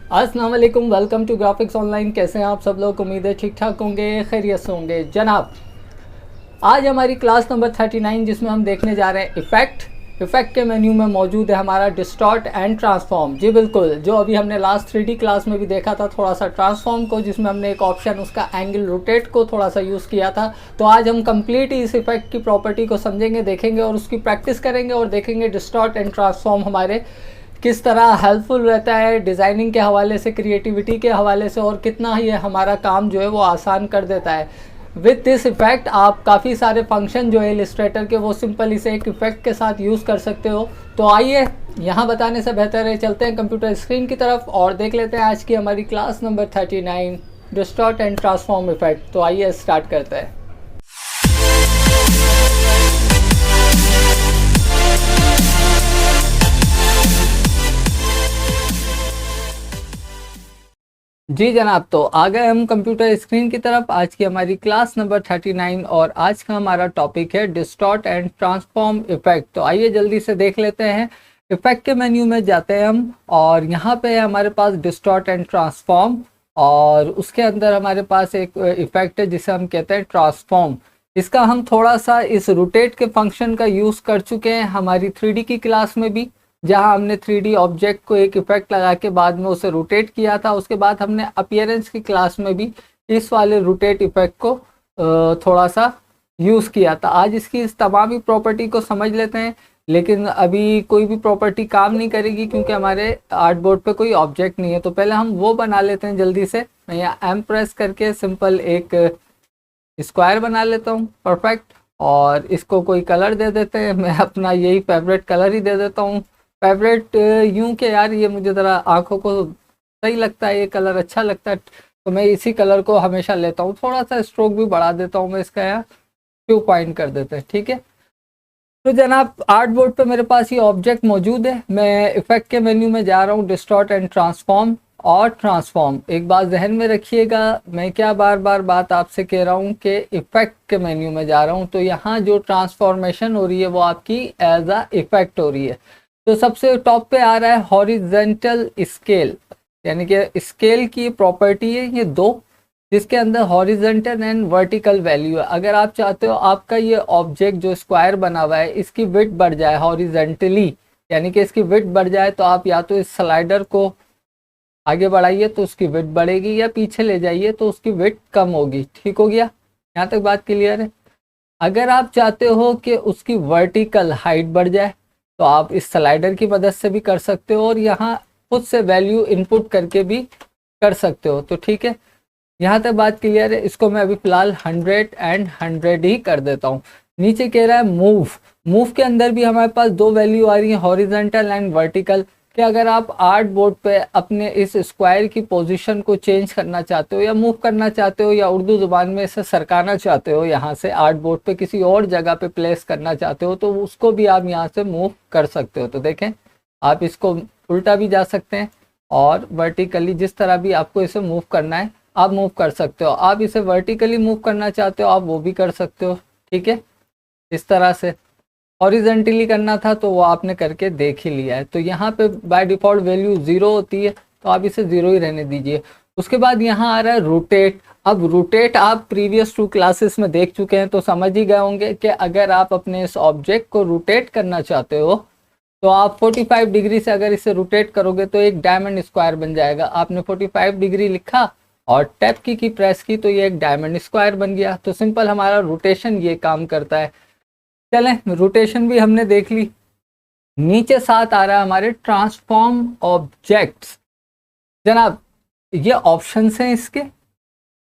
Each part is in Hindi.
अस्सलाम वालेकुम, वेलकम टू ग्राफिक्स ऑनलाइन। कैसे हैं आप सब लोग? उम्मीद है ठीक ठाक होंगे, खैरियत से होंगे। जनाब, आज हमारी क्लास नंबर 39 जिसमें हम देखने जा रहे हैं इफ़ेक्ट के मेन्यू में मौजूद है हमारा डिस्टॉर्ट एंड ट्रांसफॉर्म। जी बिल्कुल, जो अभी हमने लास्ट 3D क्लास में भी देखा था थोड़ा सा ट्रांसफॉर्म को, जिसमें हमने एक ऑप्शन उसका एंगल रोटेट को थोड़ा सा यूज़ किया था। तो आज हम कंप्लीट इस इफ़ेक्ट की प्रॉपर्टी को समझेंगे, देखेंगे और उसकी प्रैक्टिस करेंगे और देखेंगे डिस्टॉर्ट एंड ट्रांसफॉर्म हमारे किस तरह हेल्पफुल रहता है डिज़ाइनिंग के हवाले से, क्रिएटिविटी के हवाले से, और कितना ये हमारा काम जो है वो आसान कर देता है। विथ दिस इफ़ेक्ट आप काफ़ी सारे फंक्शन जो है इलिस्ट्रेटर के वो सिंपल इसे एक इफ़ेक्ट के साथ यूज़ कर सकते हो। तो आइए, यहाँ बताने से बेहतर है चलते हैं कंप्यूटर स्क्रीन की तरफ और देख लेते हैं आज की हमारी class number 39 distort and transform effect. तो आइए स्टार्ट करते हैं। जी जनाब, तो आ गए हम कंप्यूटर स्क्रीन की तरफ। आज की हमारी क्लास नंबर 39 और आज का हमारा टॉपिक है डिस्टॉर्ट एंड ट्रांसफॉर्म इफेक्ट। तो आइए जल्दी से देख लेते हैं। इफेक्ट के मेन्यू में जाते हैं हम और यहाँ पे है हमारे पास डिस्टॉर्ट एंड ट्रांसफॉर्म, और उसके अंदर हमारे पास एक इफेक्ट है जिसे हम कहते हैं ट्रांसफॉर्म। इसका हम थोड़ा सा इस रोटेट के फंक्शन का यूज़ कर चुके हैं हमारी 3D की क्लास में भी, जहां हमने 3D ऑब्जेक्ट को एक इफेक्ट लगा के बाद में उसे रोटेट किया था। उसके बाद हमने अपीयरेंस की क्लास में भी इस वाले रोटेट इफेक्ट को थोड़ा सा यूज़ किया था। आज इसकी इस तमाम ही प्रॉपर्टी को समझ लेते हैं, लेकिन अभी कोई भी प्रॉपर्टी काम नहीं करेगी क्योंकि हमारे आर्ट बोर्ड पे कोई ऑब्जेक्ट नहीं है। तो पहले हम वो बना लेते हैं जल्दी से। मैं यहाँ एम प्रेस करके सिंपल एक स्क्वायर बना लेता हूँ, परफेक्ट। और इसको कोई कलर दे देते हैं, मैं अपना यही फेवरेट कलर ही दे देता हूँ। फेवरेट यूं के यार ये मुझे ज़रा आंखों को सही लगता है, ये कलर अच्छा लगता है, तो मैं इसी कलर को हमेशा लेता हूँ। थोड़ा सा स्ट्रोक भी बढ़ा देता हूँ मैं इसका, यहाँ 2 पॉइंट कर देते हैं, ठीक है। तो जनाब, आर्ट बोर्ड पे मेरे पास ये ऑब्जेक्ट मौजूद है। मैं इफेक्ट के मेन्यू में जा रहा हूँ, डिस्टॉर्ट एंड ट्रांसफॉर्म और ट्रांसफॉर्म। एक बात जहन में रखिएगा, मैं क्या बार बार बात आपसे कह रहा हूँ कि इफेक्ट के मेन्यू में जा रहा हूँ, तो यहाँ जो ट्रांसफॉर्मेशन हो रही है वो आपकी एज अ इफेक्ट हो रही है। तो सबसे टॉप पे आ रहा है हॉरिजेंटल स्केल, यानी कि स्केल की प्रॉपर्टी है ये दो, जिसके अंदर हॉरिजेंटल एंड वर्टिकल वैल्यू है। अगर आप चाहते हो आपका ये ऑब्जेक्ट जो स्क्वायर बना हुआ है इसकी विड्थ बढ़ जाए हॉरिजेंटली, यानी कि इसकी विड्थ बढ़ जाए, तो आप या तो इस स्लाइडर को आगे बढ़ाइए तो उसकी विड्थ बढ़ेगी, या पीछे ले जाइए तो उसकी विड्थ कम होगी। ठीक हो गया, यहाँ तक बात क्लियर है। अगर आप चाहते हो कि उसकी वर्टिकल हाइट बढ़ जाए तो आप इस स्लाइडर की मदद से भी कर सकते हो, और यहाँ खुद से वैल्यू इनपुट करके भी कर सकते हो। तो ठीक है, यहाँ तक बात क्लियर है। इसको मैं अभी फिलहाल 100 एंड 100 ही कर देता हूँ। नीचे कह रहा है मूव के अंदर भी हमारे पास दो वैल्यू आ रही है, हॉरिजेंटल एंड वर्टिकल। कि अगर आप आर्ट बोर्ड पे अपने इस स्क्वायर की पोजीशन को चेंज करना चाहते हो या मूव करना चाहते हो, या उर्दू ज़ुबान में इसे सरकाना चाहते हो, यहाँ से आर्ट बोर्ड पे किसी और जगह पे प्लेस करना चाहते हो, तो उसको भी आप यहाँ से मूव कर सकते हो। तो देखें, आप इसको उल्टा भी जा सकते हैं और वर्टिकली जिस तरह भी आपको इसे मूव करना है आप मूव कर सकते हो। आप इसे वर्टिकली मूव करना चाहते हो आप वो भी कर सकते हो, ठीक है। इस तरह से हॉरिजेंटली करना था तो वो आपने करके देख ही लिया है। तो यहाँ पे बाय डिफ़ॉल्ट वैल्यू 0 होती है, तो आप इसे 0 ही रहने दीजिए। उसके बाद यहाँ आ रहा है रोटेट। अब रोटेट आप प्रीवियस 2 क्लासेस में देख चुके हैं, तो समझ ही गए होंगे कि अगर आप अपने इस ऑब्जेक्ट को रोटेट करना चाहते हो तो आप 45 डिग्री से अगर इसे रोटेट करोगे तो एक डायमंड स्क्वायर बन जाएगा। आपने 45 डिग्री लिखा और टैप की प्रेस की तो ये एक डायमंड स्क्वायर बन गया। तो सिंपल हमारा रोटेशन ये काम करता है। चलें, रोटेशन भी हमने देख ली। नीचे साथ आ रहा है हमारे ट्रांसफॉर्म ऑब्जेक्ट्स। जनाब, ये ऑप्शंस हैं इसके,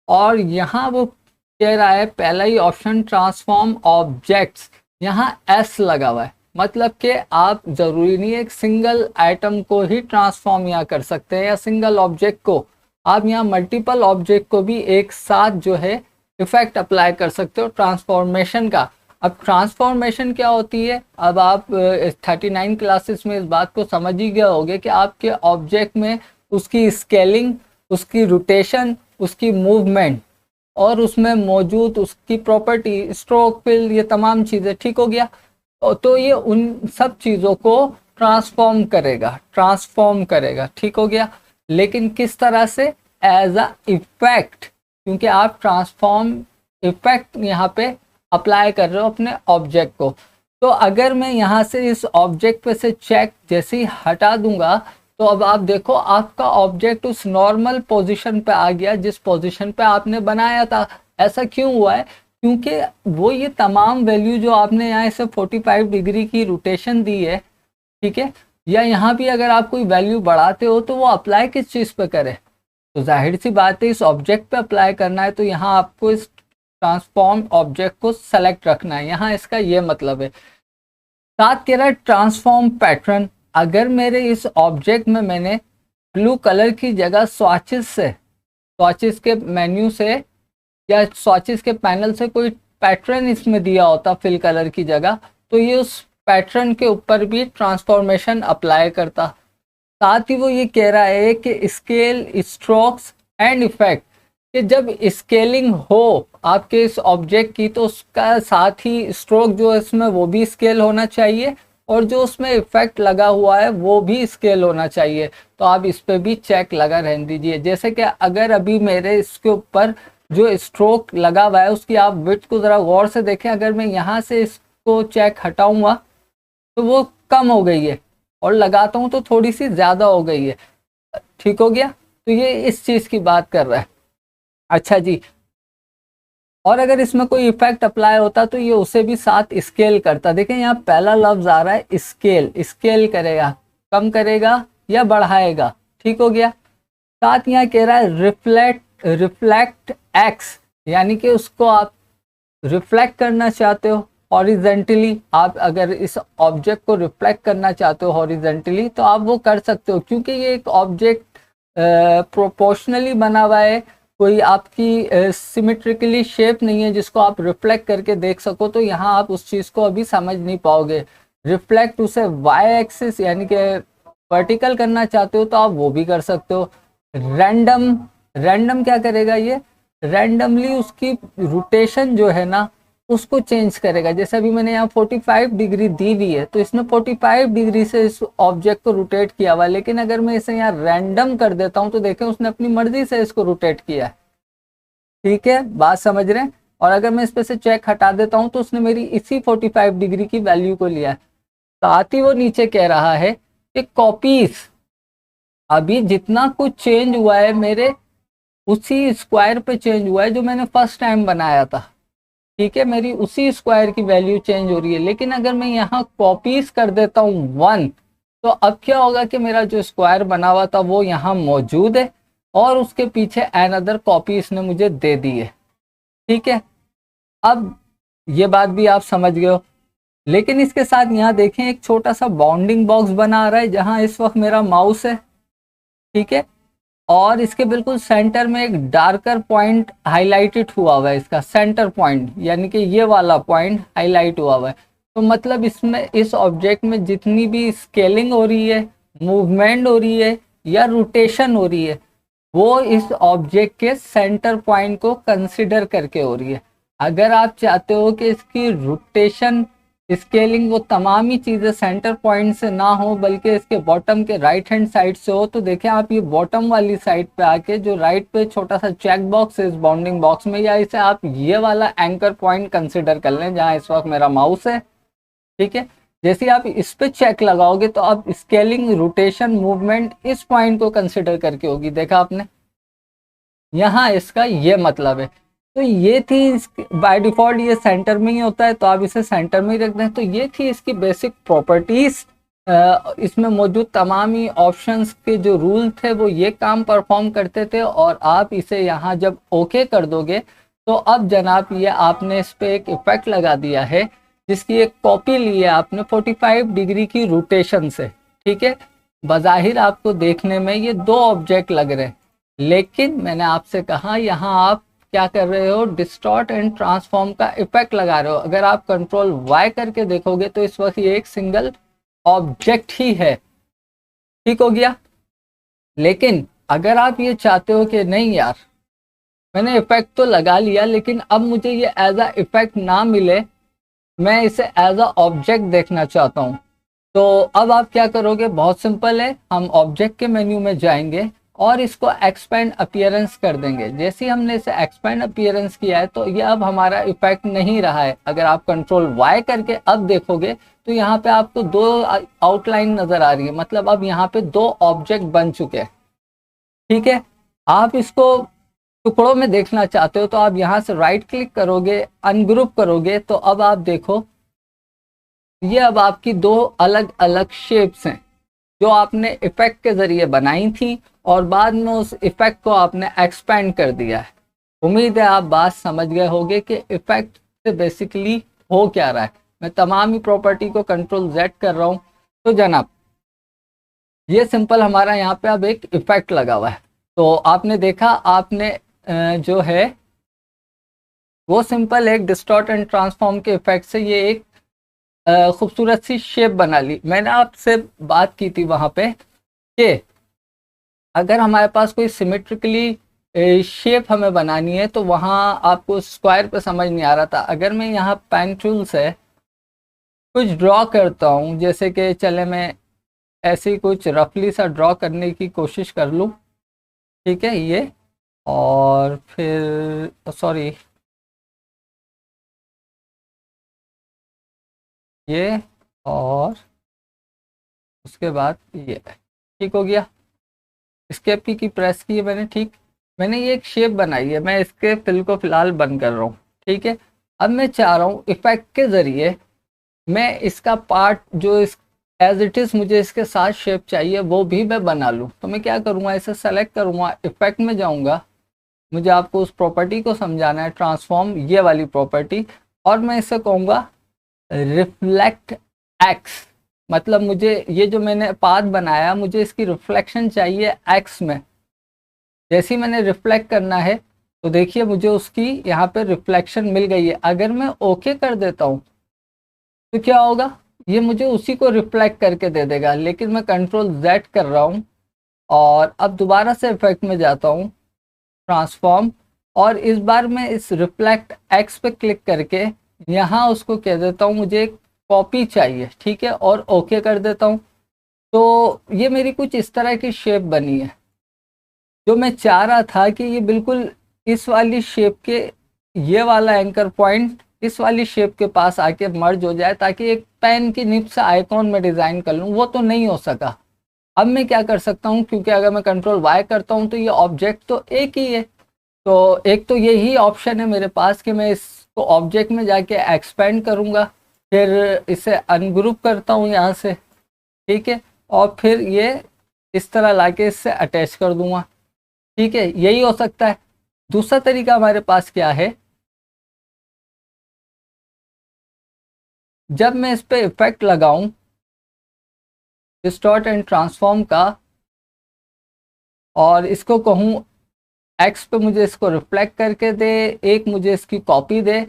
और यहाँ वो कह रहा है पहला ही ऑप्शन ट्रांसफॉर्म ऑब्जेक्ट्स, यहाँ एस लगा हुआ है। मतलब कि आप ज़रूरी नहीं है एक सिंगल आइटम को ही ट्रांसफॉर्म यहाँ कर सकते हैं या सिंगल ऑब्जेक्ट को, आप यहाँ मल्टीपल ऑब्जेक्ट को भी एक साथ जो है इफेक्ट अप्लाई कर सकते हो ट्रांसफॉर्मेशन का। अब ट्रांसफॉर्मेशन क्या होती है, अब आप 39 क्लासेस में इस बात को समझ ही गए होंगे कि आपके ऑब्जेक्ट में उसकी स्केलिंग, उसकी रोटेशन, उसकी मूवमेंट और उसमें मौजूद उसकी प्रॉपर्टी, स्ट्रोक, फिल, ये तमाम चीज़ें, ठीक हो गया। तो ये उन सब चीज़ों को ट्रांसफॉर्म करेगा, ठीक हो गया। लेकिन किस तरह से, एज अ इफेक्ट, क्योंकि आप ट्रांसफॉर्म इफेक्ट यहाँ पे अप्लाई कर रहे हो अपने ऑब्जेक्ट को। तो अगर मैं यहाँ से इस ऑब्जेक्ट पे से चेक जैसे ही हटा दूंगा तो अब आप देखो आपका ऑब्जेक्ट उस नॉर्मल पोजीशन पे आ गया जिस पोजीशन पे आपने बनाया था। ऐसा क्यों हुआ है? क्योंकि वो ये तमाम वैल्यू जो आपने यहाँ से 45 डिग्री की रोटेशन दी है, ठीक है, या यहाँ भी अगर आप कोई वैल्यू बढ़ाते हो तो वो अप्लाई किस चीज़ पे करे? तो जाहिर सी बात है इस ऑब्जेक्ट पे अप्लाई करना है, तो यहाँ आपको इस ट्रांसफॉर्म ऑब्जेक्ट को सेलेक्ट रखना है। यहाँ इसका ये मतलब है। साथ कह रहा है ट्रांसफॉर्म पैटर्न। अगर मेरे इस ऑब्जेक्ट में मैंने ब्लू कलर की जगह स्वॉचेस के मेन्यू से या स्वॉचेस के पैनल से कोई पैटर्न इसमें दिया होता फिल कलर की जगह, तो ये उस पैटर्न के ऊपर भी ट्रांसफॉर्मेशन अप्लाई करता। साथ ही वो ये कह रहा है कि स्केल, स्ट्रोक्स एंड इफेक्ट, कि जब स्केलिंग हो आपके इस ऑब्जेक्ट की तो उसका साथ ही स्ट्रोक जो है इसमें वो भी स्केल होना चाहिए और जो उसमें इफेक्ट लगा हुआ है वो भी स्केल होना चाहिए। तो आप इस पे भी चेक लगा रहने दीजिए। जैसे कि अगर अभी मेरे इसके ऊपर जो स्ट्रोक लगा हुआ है उसकी आप विड्थ को ज़रा गौर से देखें, अगर मैं यहाँ से इसको चेक हटाऊंगा तो वो कम हो गई है और लगाता हूँ तो थोड़ी सी ज़्यादा हो गई है। ठीक हो गया? तो ये इस चीज़ की बात कर रहा है। अच्छा जी, और अगर इसमें कोई इफेक्ट अप्लाई होता तो ये उसे भी साथ स्केल करता। देखें यहाँ पहला लफ्ज आ रहा है स्केल, स्केल करेगा, कम करेगा या बढ़ाएगा। ठीक हो गया? साथ यहाँ कह रहा है रिफ्लेक्ट एक्स, यानी कि उसको आप रिफ्लेक्ट करना चाहते हो हॉरिजेंटली। आप अगर इस ऑब्जेक्ट को रिफ्लेक्ट करना चाहते हो हॉरिजेंटली तो आप वो कर सकते हो, क्योंकि ये एक ऑब्जेक्ट प्रोपोर्शनली बना हुआ है, कोई आपकी सिमेट्रिकली शेप नहीं है जिसको आप रिफ्लेक्ट करके देख सको। तो यहाँ आप उस चीज़ को अभी समझ नहीं पाओगे। रिफ्लेक्ट उसे वाई एक्सिस यानी कि वर्टिकल करना चाहते हो तो आप वो भी कर सकते हो। रैंडम क्या करेगा? ये रैंडमली उसकी रोटेशन जो है ना उसको चेंज करेगा। जैसे अभी मैंने यहाँ 45 डिग्री दी हुई है तो इसने 45 डिग्री से इस ऑब्जेक्ट को रोटेट किया हुआ, लेकिन अगर मैं इसे यहाँ रैंडम कर देता हूँ तो देखें उसने अपनी मर्जी से इसको रोटेट किया है। ठीक है, बात समझ रहे हैं? और अगर मैं इस पे से चेक हटा देता हूँ तो उसने मेरी इसी 45 डिग्री की वैल्यू को लिया है। साथ ही वो नीचे कह रहा है कि कॉपीज, अभी जितना कुछ चेंज हुआ है मेरे उसी स्क्वायर पे चेंज हुआ है जो मैंने फर्स्ट टाइम बनाया था। ठीक है, मेरी उसी स्क्वायर की वैल्यू चेंज हो रही है। लेकिन अगर मैं यहाँ कॉपीज कर देता हूँ 1 तो अब क्या होगा कि मेरा जो स्क्वायर बना हुआ था वो यहाँ मौजूद है और उसके पीछे अनदर कॉपी इसने मुझे दे दी है। ठीक है, अब ये बात भी आप समझ गए हो। लेकिन इसके साथ यहाँ देखें एक छोटा सा बाउंडिंग बॉक्स बना रहा है जहाँ इस वक्त मेरा माउस है। ठीक है, और इसके बिल्कुल सेंटर में एक डार्कर पॉइंट हाईलाइटेड हुआ हुआ है, इसका सेंटर पॉइंट, यानी कि ये वाला पॉइंट हाईलाइट हुआ हुआ है। तो मतलब इसमें इस ऑब्जेक्ट में जितनी भी स्केलिंग हो रही है, मूवमेंट हो रही है या रोटेशन हो रही है वो इस ऑब्जेक्ट के सेंटर पॉइंट को कंसिडर करके हो रही है। अगर आप चाहते हो कि इसकी रोटेशन, स्केलिंग, वो तमाम ही चीज़ें सेंटर पॉइंट से ना हो बल्कि इसके बॉटम के राइट हैंड साइड से हो, तो देखें आप ये बॉटम वाली साइड पे आके जो राइट पे छोटा सा चेक बॉक्स है इस बाउंडिंग बॉक्स में, या इसे आप ये वाला एंकर पॉइंट कंसिडर कर लें जहाँ इस वक्त मेरा माउस है। ठीक है, जैसे आप इस पे चेक लगाओगे तो अब स्केलिंग, रोटेशन, मूवमेंट इस पॉइंट को कंसिडर करके होगी। देखा आपने, यहाँ इसका ये मतलब है। तो ये थी बाय डिफॉल्ट ये सेंटर में ही होता है तो आप इसे सेंटर में ही रख दें। तो ये थी इसकी बेसिक प्रॉपर्टीज। इसमें मौजूद तमाम ही ऑप्शंस के जो रूल थे वो ये काम परफॉर्म करते थे और आप इसे यहाँ जब ओके कर दोगे तो अब जनाब ये आपने इस पर एक इफेक्ट लगा दिया है जिसकी एक कॉपी ली है आपने 45 डिग्री की रोटेशन से। ठीक है, बज़ाहिर आपको देखने में ये दो ऑब्जेक्ट लग रहे हैं, लेकिन मैंने आपसे कहा यहाँ आप क्या कर रहे हो, डिस्टॉर्ट एंड ट्रांसफॉर्म का इफेक्ट लगा रहे हो। अगर आप कंट्रोल वाई करके देखोगे तो इस वक्त ये एक सिंगल ऑब्जेक्ट ही है। ठीक हो गया? लेकिन अगर आप ये चाहते हो कि नहीं यार मैंने इफेक्ट तो लगा लिया लेकिन अब मुझे ये एज अ इफेक्ट ना मिले, मैं इसे एज अ ऑब्जेक्ट देखना चाहता हूँ, तो अब आप क्या करोगे? बहुत सिंपल है, हम ऑब्जेक्ट के मेन्यू में जाएंगे और इसको एक्सपेंड अपीयरेंस कर देंगे। जैसे ही हमने इसे एक्सपेंड अपीयरेंस किया है तो ये अब हमारा इफेक्ट नहीं रहा है। अगर आप कंट्रोल वाई करके अब देखोगे तो यहाँ पे आपको दो आउटलाइन नजर आ रही है, मतलब अब यहाँ पे दो ऑब्जेक्ट बन चुके हैं। ठीक है, आप इसको टुकड़ों में देखना चाहते हो तो आप यहाँ से राइट क्लिक करोगे, अनग्रुप करोगे, तो अब आप देखो ये अब आपकी दो अलग अलग शेप्स हैं जो आपने इफेक्ट के जरिए बनाई थी और बाद में उस इफेक्ट को आपने एक्सपेंड कर दिया है। उम्मीद है आप बात समझ गए होंगे कि इफेक्ट से बेसिकली हो क्या रहा है। मैं तमाम ही प्रॉपर्टी को कंट्रोल Z कर रहा हूँ। तो जनाब ये सिंपल हमारा यहाँ पे अब एक इफेक्ट लगा हुआ है। तो आपने देखा, आपने जो है वो सिंपल एक डिस्टॉर्ट एंड ट्रांसफॉर्म के इफेक्ट से ये एक खूबसूरत सी शेप बना ली। मैंने आपसे बात की थी वहाँ पे कि अगर हमारे पास कोई सिमेट्रिकली शेप हमें बनानी है तो वहाँ आपको स्क्वायर पे समझ नहीं आ रहा था। अगर मैं यहाँ पेन टूल से कुछ ड्रॉ करता हूँ, जैसे कि चले मैं ऐसे ही कुछ रफली सा ड्रॉ करने की कोशिश कर लूँ, ठीक है, ये, और फिर सॉरी ये, और उसके बाद ये, ठीक हो गया। एस्केप की प्रेस की है मैंने, ठीक, मैंने ये एक शेप बनाई है। मैं इसके फिल को फिलहाल बंद कर रहा हूँ। ठीक है, अब मैं चाह रहा हूँ इफेक्ट के ज़रिए मैं इसका पार्ट जो इस एज इट इज़ मुझे इसके साथ शेप चाहिए वो भी मैं बना लूँ। तो मैं क्या करूँगा, इसे सेलेक्ट करूँगा, इफेक्ट में जाऊँगा, मुझे आपको उस प्रॉपर्टी को समझाना है, ट्रांसफॉर्म, ये वाली प्रॉपर्टी, और मैं इसे कहूँगा रिफ्लेक्ट एक्स। मतलब मुझे ये जो मैंने पाथ बनाया, मुझे इसकी रिफ्लेक्शन चाहिए एक्स में। जैसे ही मैंने रिफ्लेक्ट करना है तो देखिए मुझे उसकी यहाँ पे रिफ्लेक्शन मिल गई है। अगर मैं ओके कर देता हूँ तो क्या होगा, ये मुझे उसी को रिफ्लेक्ट करके दे देगा। लेकिन मैं कंट्रोल Z कर रहा हूँ और अब दोबारा से इफेक्ट में जाता हूँ, ट्रांसफॉर्म, और इस बार मैं इस रिफ्लेक्ट एक्स पे क्लिक करके यहाँ उसको कह देता हूँ मुझे एक कॉपी चाहिए। ठीक है, और ओके कर देता हूँ। तो ये मेरी कुछ इस तरह की शेप बनी है। जो मैं चाह रहा था कि ये बिल्कुल इस वाली शेप के, ये वाला एंकर पॉइंट इस वाली शेप के पास आके मर्ज हो जाए ताकि एक पेन की निब से आइकॉन में डिज़ाइन कर लूँ, वो तो नहीं हो सका। अब मैं क्या कर सकता हूँ, क्योंकि अगर मैं कंट्रोल वाई करता हूँ तो ये ऑब्जेक्ट तो एक ही है, तो एक तो यही ऑप्शन है मेरे पास कि मैं इसको ऑब्जेक्ट में जाके एक्सपेंड करूँगा, फिर इसे अनग्रुप करता हूँ यहाँ से, ठीक है, और फिर ये इस तरह लाके इससे अटैच कर दूंगा। ठीक है, यही हो सकता है। दूसरा तरीका हमारे पास क्या है, जब मैं इस पे इफेक्ट लगाऊं डिस्टॉर्ट एंड ट्रांसफॉर्म का और इसको कहूं एक्स पे मुझे इसको रिफ्लेक्ट करके दे, एक मुझे इसकी कॉपी दे,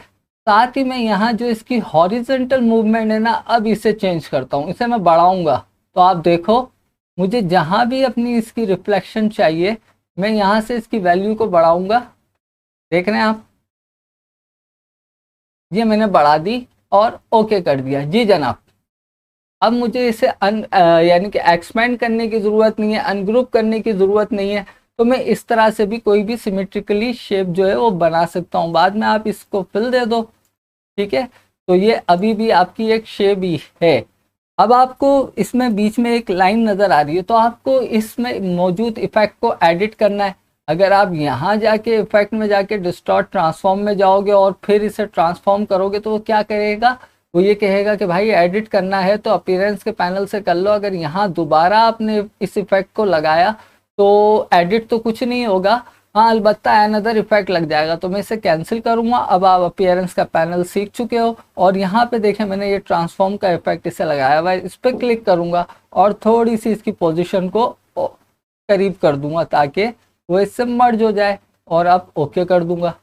साथ ही मैं यहाँ जो इसकी हॉरिजेंटल मूवमेंट है ना, अब इसे चेंज करता हूँ, इसे मैं बढ़ाऊंगा। तो आप देखो मुझे जहाँ भी अपनी इसकी रिफ्लेक्शन चाहिए मैं यहाँ से इसकी वैल्यू को बढ़ाऊंगा। देख रहे हैं आप, ये मैंने बढ़ा दी और ओके कर दिया। जी जनाब, अब मुझे इसे यानी कि एक्सपेंड करने की ज़रूरत नहीं है, अनग्रुप करने की ज़रूरत नहीं है। तो मैं इस तरह से भी कोई भी सिमेट्रिकली शेप जो है वो बना सकता हूँ। बाद में आप इसको फिल दे दो, ठीक है, तो ये अभी भी आपकी एक शेप ही है। अब आपको इसमें बीच में एक लाइन नज़र आ रही है, तो आपको इसमें मौजूद इफेक्ट को एडिट करना है। अगर आप यहाँ जाके इफेक्ट में जाके डिस्टॉर्ट ट्रांसफॉर्म में जाओगे और फिर इसे ट्रांसफॉर्म करोगे तो वो क्या करेगा, वो ये कहेगा कि भाई एडिट करना है तो अपीयरेंस के पैनल से कर लो। अगर यहाँ दोबारा आपने इस इफेक्ट को लगाया तो एडिट तो कुछ नहीं होगा, हाँ अलबत्ता अनदर इफेक्ट लग जाएगा। तो मैं इसे कैंसिल करूँगा। अब आप अपीयरेंस का पैनल सीख चुके हो और यहाँ पे देखें मैंने ये ट्रांसफॉर्म का इफेक्ट इसे लगाया हुआ है। इस पर क्लिक करूँगा और थोड़ी सी इसकी पोजीशन को करीब कर दूंगा ताकि वो इससे मर्ज हो जाए, और अब ओके कर दूंगा।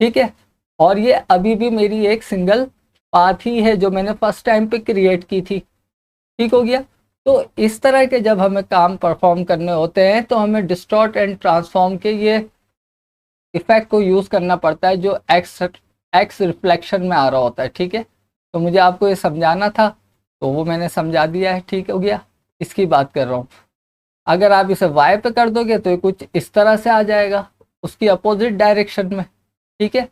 ठीक है, और ये अभी भी मेरी एक सिंगल पाथ ही है जो मैंने फर्स्ट टाइम पे क्रिएट की थी। ठीक हो गया। तो इस तरह के जब हमें काम परफॉर्म करने होते हैं तो हमें डिस्टॉर्ट एंड ट्रांसफॉर्म के ये इफेक्ट को यूज़ करना पड़ता है जो एक्स रिफ्लेक्शन में आ रहा होता है। ठीक है, तो मुझे आपको ये समझाना था तो वो मैंने समझा दिया है। ठीक हो गया, इसकी बात कर रहा हूँ। अगर आप इसे y पे कर दोगे तो ये कुछ इस तरह से आ जाएगा, उसकी अपोजिट डायरेक्शन में। ठीक है,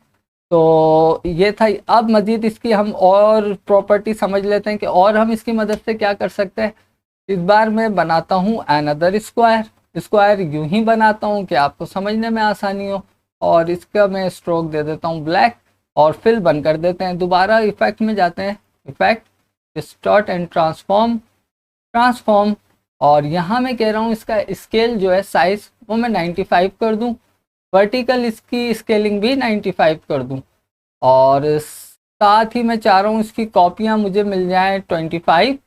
तो ये था। अब मजीद इसकी हम और प्रॉपर्टी समझ लेते हैं कि और हम इसकी मदद से क्या कर सकते हैं। इस बार मैं बनाता हूँ अनदर स्क्वायर। स्क्वायर यूं ही बनाता हूँ कि आपको समझने में आसानी हो, और इसका मैं स्ट्रोक दे देता हूँ ब्लैक, और फिल बंद कर देते हैं। दोबारा इफेक्ट में जाते हैं, effect, distort and transform, transform, और यहाँ मैं कह रहा हूँ इसका स्केल जो है, साइज, वो मैं 95 कर दूँ। वर्टिकल इसकी स्केलिंग भी 95 कर दूँ, और साथ ही मैं चाह रहा हूँ इसकी कॉपियाँ मुझे मिल जाएं 25,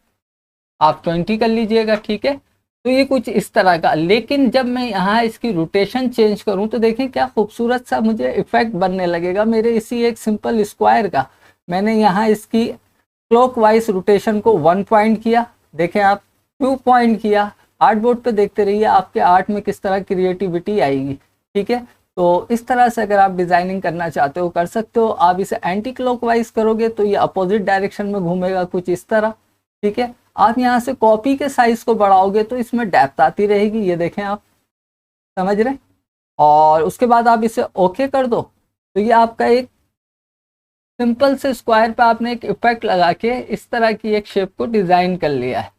आप 20 कर लीजिएगा। ठीक है, तो ये कुछ इस तरह का। लेकिन जब मैं यहाँ इसकी रोटेशन चेंज करूँ तो देखें क्या खूबसूरत सा मुझे इफेक्ट बनने लगेगा मेरे इसी एक सिंपल स्क्वायर का। मैंने यहाँ इसकी क्लॉकवाइज रोटेशन को 1 पॉइंट किया, देखें आप 2 पॉइंट किया। आर्ट बोर्ड पे देखते रहिए आपके आर्ट में किस तरह क्रिएटिविटी आएगी। ठीक है, तो इस तरह से अगर आप डिजाइनिंग करना चाहते हो कर सकते हो। आप इसे एंटी क्लॉकवाइज करोगे तो ये अपोजिट डायरेक्शन में घूमेगा कुछ इस तरह। ठीक है, आप यहाँ से कॉपी के साइज को बढ़ाओगे तो इसमें डेप्थ आती रहेगी, ये देखें आप, समझ रहे हैं। और उसके बाद आप इसे ओके कर दो तो ये आपका एक सिंपल से स्क्वायर पे आपने एक इफेक्ट लगा के इस तरह की एक शेप को डिजाइन कर लिया है।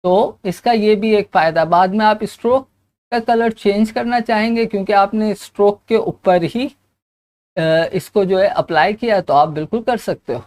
तो इसका ये भी एक फायदा, बाद में आप स्ट्रोक का कलर चेंज करना चाहेंगे क्योंकि आपने स्ट्रोक के ऊपर ही इसको जो है अप्लाई किया, तो आप बिल्कुल कर सकते हो।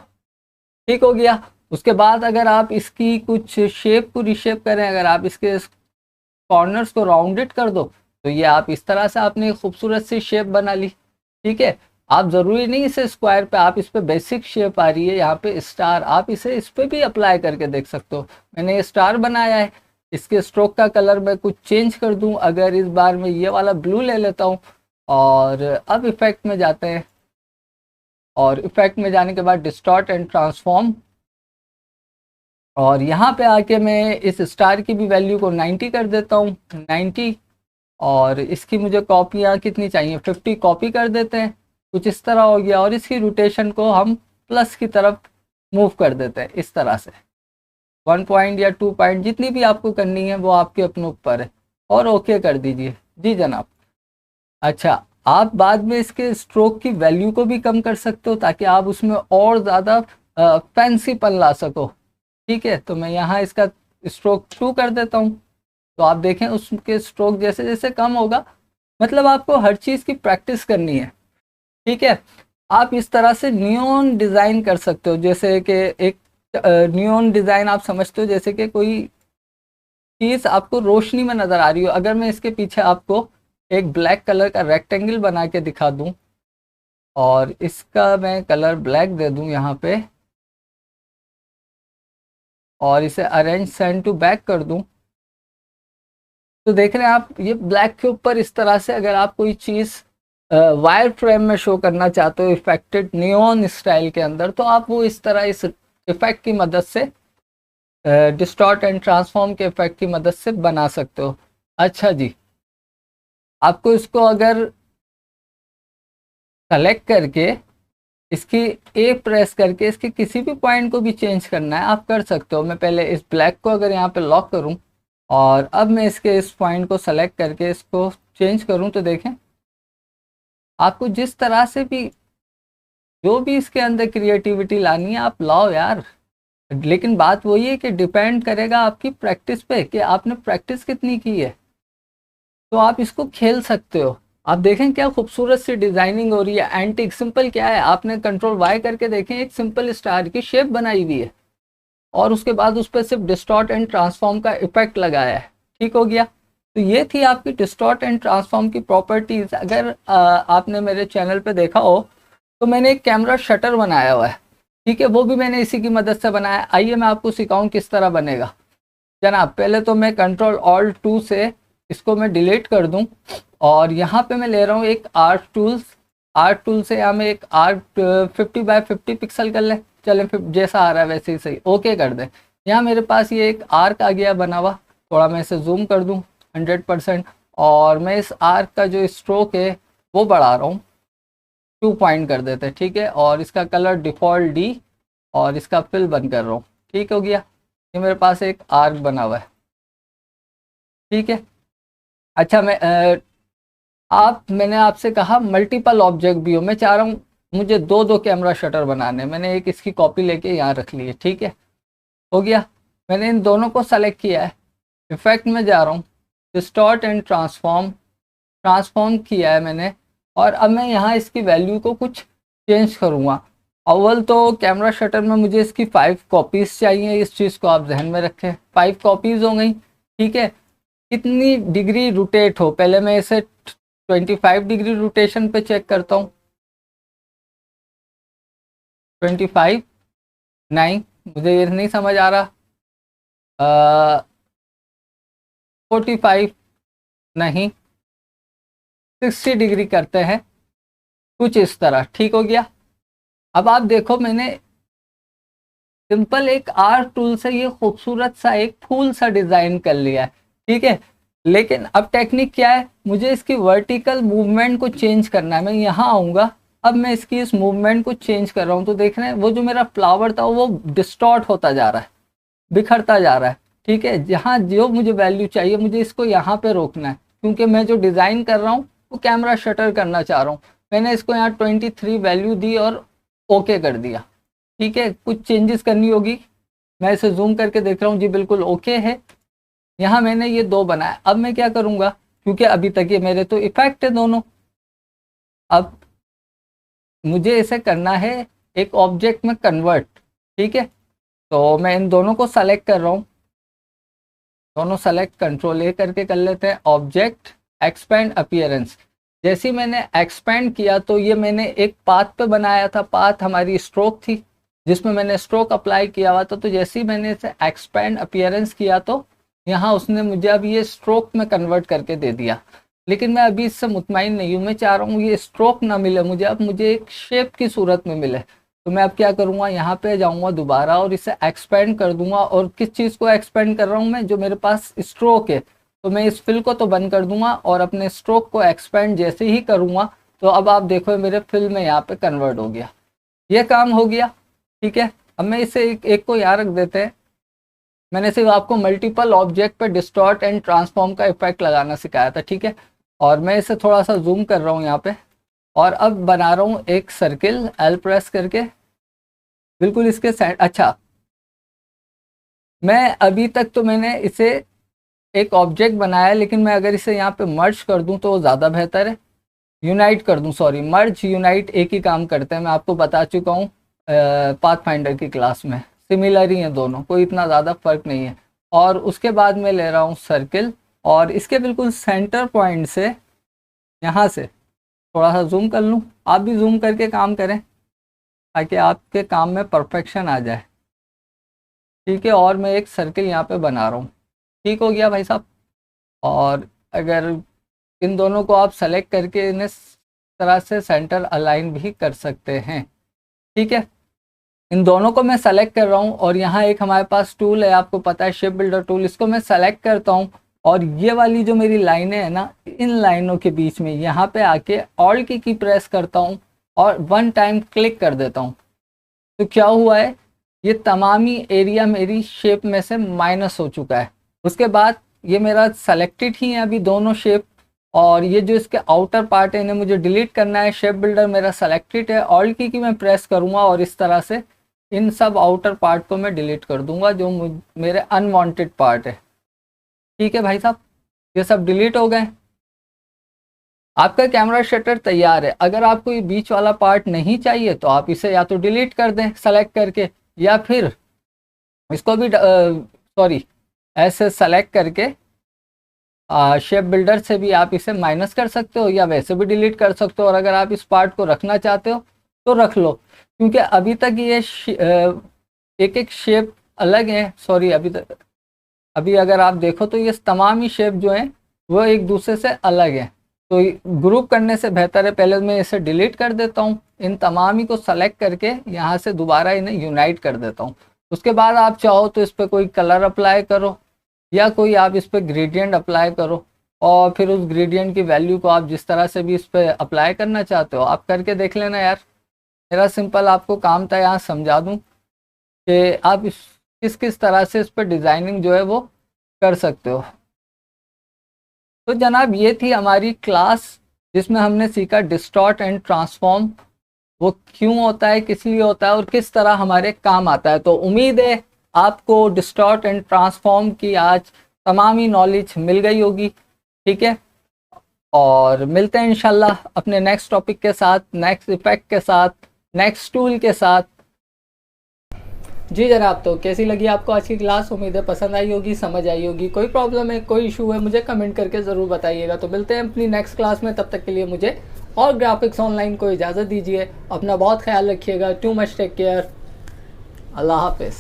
ठीक हो गया। उसके बाद अगर आप इसकी कुछ शेप को रिशेप करें, अगर आप इसके कॉर्नर्स को राउंडेड कर दो तो ये आप इस तरह से आपने एक खूबसूरत सी शेप बना ली। ठीक है, आप ज़रूरी नहीं इसे स्क्वायर पे, आप इस पे बेसिक शेप आ रही है यहाँ पे स्टार, आप इसे इस पे भी अप्लाई करके देख सकते हो। मैंने ये स्टार बनाया है, इसके स्ट्रोक का कलर मैं कुछ चेंज कर दूं। अगर इस बार मैं ये वाला ब्लू ले लेता हूँ, और अब इफेक्ट में जाते हैं, और इफेक्ट में जाने के बाद डिस्टॉर्ट एंड ट्रांसफॉर्म, और यहाँ पे आके मैं इस स्टार की भी वैल्यू को 90 कर देता हूँ, 90। और इसकी मुझे कॉपियाँ कितनी चाहिए, 50 कॉपी कर देते हैं, कुछ इस तरह हो गया। और इसकी रोटेशन को हम प्लस की तरफ मूव कर देते हैं इस तरह से, 1 पॉइंट या 2 पॉइंट जितनी भी आपको करनी है वो आपके अपने ऊपर है, और ओके कर दीजिए। जी जनाब। अच्छा, आप बाद में इसके स्ट्रोक की वैल्यू को भी कम कर सकते हो ताकि आप उसमें और ज़्यादा फैंसीपन ला सको। ठीक है, तो मैं यहाँ इसका स्ट्रोक 2 कर देता हूँ, तो आप देखें उसके स्ट्रोक जैसे जैसे कम होगा, मतलब आपको हर चीज़ की प्रैक्टिस करनी है। ठीक है, आप इस तरह से नियॉन डिज़ाइन कर सकते हो, जैसे कि एक नियॉन डिज़ाइन आप समझते हो जैसे कि कोई चीज़ आपको रोशनी में नज़र आ रही हो। अगर मैं इसके पीछे आपको एक ब्लैक कलर का रेक्टेंगल बना के दिखा दूं, और इसका मैं कलर ब्लैक दे दूं यहाँ पे, और इसे अरेंज सेंड टू बैक कर दूं, तो देख रहे हैं आप ये ब्लैक के ऊपर इस तरह से अगर आप कोई चीज़ वायर फ्रेम में शो करना चाहते हो इफेक्टेड नियॉन स्टाइल के अंदर, तो आप वो इस तरह इस इफेक्ट की मदद से, डिस्टॉर्ट एंड ट्रांसफॉर्म के इफेक्ट की मदद से बना सकते हो। अच्छा जी, आपको इसको अगर सेलेक्ट करके इसकी ए प्रेस करके इसके किसी भी पॉइंट को भी चेंज करना है आप कर सकते हो। मैं पहले इस ब्लैक को अगर यहाँ पे लॉक करूँ, और अब मैं इसके इस पॉइंट को सेलेक्ट करके इसको चेंज करूँ, तो देखें आपको जिस तरह से भी जो भी इसके अंदर क्रिएटिविटी लानी है आप लाओ यार। लेकिन बात वही है कि डिपेंड करेगा आपकी प्रैक्टिस पे कि आपने प्रैक्टिस कितनी की है, तो आप इसको खेल सकते हो। आप देखें क्या खूबसूरत सी डिजाइनिंग हो रही है। एंटिक सिंपल क्या है, आपने कंट्रोल वाई करके देखें एक सिंपल स्टार की शेप बनाई हुई है, और उसके बाद उस पर सिर्फ डिस्टॉर्ट एंड ट्रांसफॉर्म का इफेक्ट लगाया है। ठीक हो गया। तो ये थी आपकी डिस्टॉर्ट एंड ट्रांसफॉर्म की प्रॉपर्टीज। अगर आपने मेरे चैनल पे देखा हो तो मैंने एक कैमरा शटर बनाया हुआ है। ठीक है, वो भी मैंने इसी की मदद से बनाया। आइए मैं आपको सिखाऊं किस तरह बनेगा। जनाब, पहले तो मैं कंट्रोल ऑल्ट 2 से इसको मैं डिलीट कर दूं, और यहाँ पे मैं ले रहा हूँ एक आर्ट टूल्स। आर्ट टूल से यहाँ मैं एक आर्ट 50 बाय 50 पिक्सल कर लें, चलें जैसा आ रहा है वैसे ही सही, ओके कर दें। यहाँ मेरे पास ये एक आर्क आ गया बना हुआ, थोड़ा मैं इसे जूम कर दूँ 100%, और मैं इस आर्क का जो स्ट्रोक है वो बढ़ा रहा हूँ, 2 पॉइंट कर देते हैं। ठीक है, और इसका कलर डिफ़ॉल्ट डी, और इसका फिल बंद कर रहा हूँ। ठीक हो गया, ये मेरे पास एक आर्क बना हुआ है। ठीक है, अच्छा मैंने आपसे कहा मल्टीपल ऑब्जेक्ट भी हो, मैं चाह रहा हूँ मुझे दो दो कैमरा शटर बनाने, मैंने एक इसकी कॉपी लेके यहाँ रख ली है, ठीक है, हो गया। मैंने इन दोनों को सेलेक्ट किया है, इफेक्ट में जा रहा हूँ, डिस्टॉर्ट एंड ट्रांसफॉर्म, ट्रांसफॉर्म किया है मैंने। और अब मैं यहाँ इसकी वैल्यू को कुछ चेंज करूँगा। अव्वल तो कैमरा शटर में मुझे इसकी 5 कॉपीज़ चाहिए, इस चीज़ को आप जहन में रखें, 5 कॉपीज़ हो गई, ठीक है। कितनी डिग्री रोटेट हो, पहले मैं इसे 25 डिग्री रोटेशन पे चेक करता हूँ। 25 नहीं, मुझे ये नहीं समझ आ रहा। 45 नहीं, 60 डिग्री करते हैं, कुछ इस तरह, ठीक हो गया। अब आप देखो मैंने सिंपल एक आर्ट टूल से ये खूबसूरत सा एक फूल सा डिजाइन कर लिया है, ठीक है। लेकिन अब टेक्निक क्या है, मुझे इसकी वर्टिकल मूवमेंट को चेंज करना है। मैं यहाँ आऊँगा, अब मैं इसकी इस मूवमेंट को चेंज कर रहा हूँ, तो देख रहे हैं वो जो मेरा फ्लावर था वो डिस्टॉर्ट होता जा रहा है, बिखरता जा रहा है, ठीक है। जहाँ जो मुझे वैल्यू चाहिए मुझे इसको यहाँ पे रोकना है, क्योंकि मैं जो डिज़ाइन कर रहा हूँ वो कैमरा शटर करना चाह रहा हूँ। मैंने इसको यहाँ 23 वैल्यू दी और ओके कर दिया, ठीक है। कुछ चेंजेस करनी होगी, मैं इसे जूम करके देख रहा हूँ जी, बिल्कुल ओके है। यहाँ मैंने ये दो बनाया, अब मैं क्या करूँगा, क्योंकि अभी तक ये मेरे तो इफेक्ट है दोनों, अब मुझे इसे करना है एक ऑब्जेक्ट में कन्वर्ट, ठीक है। तो मैं इन दोनों को सेलेक्ट कर रहा हूँ, दोनों सेलेक्ट, कंट्रोल ए करके कर लेते हैं, ऑब्जेक्ट एक्सपेंड अपीयरेंस। जैसे ही मैंने एक्सपेंड किया तो ये मैंने एक पाथ पे बनाया था, पाथ हमारी स्ट्रोक थी जिसमें मैंने स्ट्रोक अप्लाई किया हुआ था। तो जैसे ही मैंने इसे एक्सपेंड अपीयरेंस किया तो यहाँ उसने मुझे अब ये स्ट्रोक में कन्वर्ट करके दे दिया। लेकिन मैं अभी इससे मुतमईन नहीं हूँ, मैं चाह रहा हूँ ये स्ट्रोक ना मिले मुझे, अब मुझे एक शेप की सूरत में मिले। तो मैं अब क्या करूँगा, यहाँ पे जाऊँगा दोबारा और इसे एक्सपेंड कर दूंगा। और किस चीज़ को एक्सपेंड कर रहा हूँ मैं, जो मेरे पास स्ट्रोक है, तो मैं इस फिल को तो बंद कर दूंगा और अपने स्ट्रोक को एक्सपेंड जैसे ही करूँगा तो अब आप देखो मेरे फिल में यहाँ पे कन्वर्ट हो गया, ये काम हो गया, ठीक है। अब मैं इसे एक को यहाँ रख देते हैं। मैंने सिर्फ आपको मल्टीपल ऑब्जेक्ट पे डिस्टॉर्ट एंड ट्रांसफॉर्म का इफेक्ट लगाना सिखाया था, ठीक है। और मैं इसे थोड़ा सा जूम कर रहा हूँ यहाँ पे, और अब बना रहा हूँ एक सर्किल, एल प्रेस करके बिल्कुल इसके साइड। अच्छा, मैं अभी तक तो मैंने इसे एक ऑब्जेक्ट बनाया है, लेकिन मैं अगर इसे यहाँ पे मर्ज कर दूँ तो ज़्यादा बेहतर है, यूनाइट कर दूँ, सॉरी, मर्ज यूनाइट एक ही काम करते हैं, मैं आपको बता चुका हूँ पाथ फाइंडर की क्लास में, सिमिलर ही हैं दोनों, कोई इतना ज़्यादा फर्क नहीं है। और उसके बाद मैं ले रहा हूँ सर्किल, और इसके बिल्कुल सेंटर पॉइंट से यहाँ से थोड़ा सा जूम कर लूँ, आप भी जूम करके काम करें ताकि आपके काम में परफेक्शन आ जाए, ठीक है। और मैं एक सर्किल यहाँ पे बना रहा हूँ, ठीक हो गया भाई साहब। और अगर इन दोनों को आप सेलेक्ट करके इन्हें इस तरह से सेंटर अलाइन भी कर सकते हैं, ठीक है। इन दोनों को मैं सेलेक्ट कर रहा हूँ और यहाँ एक हमारे पास टूल है, आपको पता है, शेप बिल्डर टूल, इसको मैं सेलेक्ट करता हूँ। और ये वाली जो मेरी लाइनें हैं ना, इन लाइनों के बीच में यहाँ पे आके ऑल्ट की प्रेस करता हूँ और 1 टाइम क्लिक कर देता हूँ। तो क्या हुआ है, ये तमामी एरिया मेरी शेप में से माइनस हो चुका है। उसके बाद ये मेरा सेलेक्टेड ही है अभी दोनों शेप, और ये जो इसके आउटर पार्ट है इन्हें मुझे डिलीट करना है। शेप बिल्डर मेरा सेलेक्टेड है, ऑल्ट की मैं प्रेस करूँगा और इस तरह से इन सब आउटर पार्ट को मैं डिलीट कर दूंगा जो मेरे अनवांटेड पार्ट है, ठीक है भाई साहब। ये सब डिलीट हो गए, आपका कैमरा शटर तैयार है। अगर आपको ये बीच वाला पार्ट नहीं चाहिए तो आप इसे या तो डिलीट कर दें सेलेक्ट करके, या फिर इसको भी सॉरी ऐसे सेलेक्ट करके शेप बिल्डर से भी आप इसे माइनस कर सकते हो, या वैसे भी डिलीट कर सकते हो। और अगर आप इस पार्ट को रखना चाहते हो तो रख लो, क्योंकि अभी तक ये एक एक शेप अलग है, सॉरी अभी अगर आप देखो तो ये तमाम ही शेप जो हैं वो एक दूसरे से अलग है। तो ग्रुप करने से बेहतर है, पहले मैं इसे डिलीट कर देता हूँ, इन तमाम ही को सेलेक्ट करके यहाँ से दोबारा इन्हें यूनाइट कर देता हूँ। उसके बाद आप चाहो तो इस पर कोई कलर अप्लाई करो, या कोई आप इस पर ग्रेडियंट अप्लाई करो, और फिर उस ग्रेडियंट की वैल्यू को आप जिस तरह से भी इस पर अप्लाई करना चाहते हो आप करके देख लेना यार। मेरा सिंपल आपको काम था यहाँ समझा दूँ कि आप किस किस तरह से इस पर डिज़ाइनिंग जो है वो कर सकते हो। तो जनाब ये थी हमारी क्लास जिसमें हमने सीखा डिस्टॉर्ट एंड ट्रांसफॉर्म, वो क्यों होता है, किस लिए होता है और किस तरह हमारे काम आता है। तो उम्मीद है आपको डिस्टॉर्ट एंड ट्रांसफॉर्म की आज तमाम ही नॉलेज मिल गई होगी। ठीक है, और मिलते हैं इंशाल्लाह अपने नेक्स्ट टॉपिक के साथ, नेक्स्ट इफेक्ट के साथ, नेक्स्ट टूल के साथ। जी जनाब, तो कैसी लगी आपको आज की क्लास? उम्मीद है पसंद आई होगी, समझ आई होगी। कोई प्रॉब्लम है, कोई इशू है, मुझे कमेंट करके ज़रूर बताइएगा। तो मिलते हैं अपनी नेक्स्ट क्लास में, तब तक के लिए मुझे और ग्राफिक्स ऑनलाइन को इजाज़त दीजिए। अपना बहुत ख्याल रखिएगा। Too much take care. Allah हाफिज़।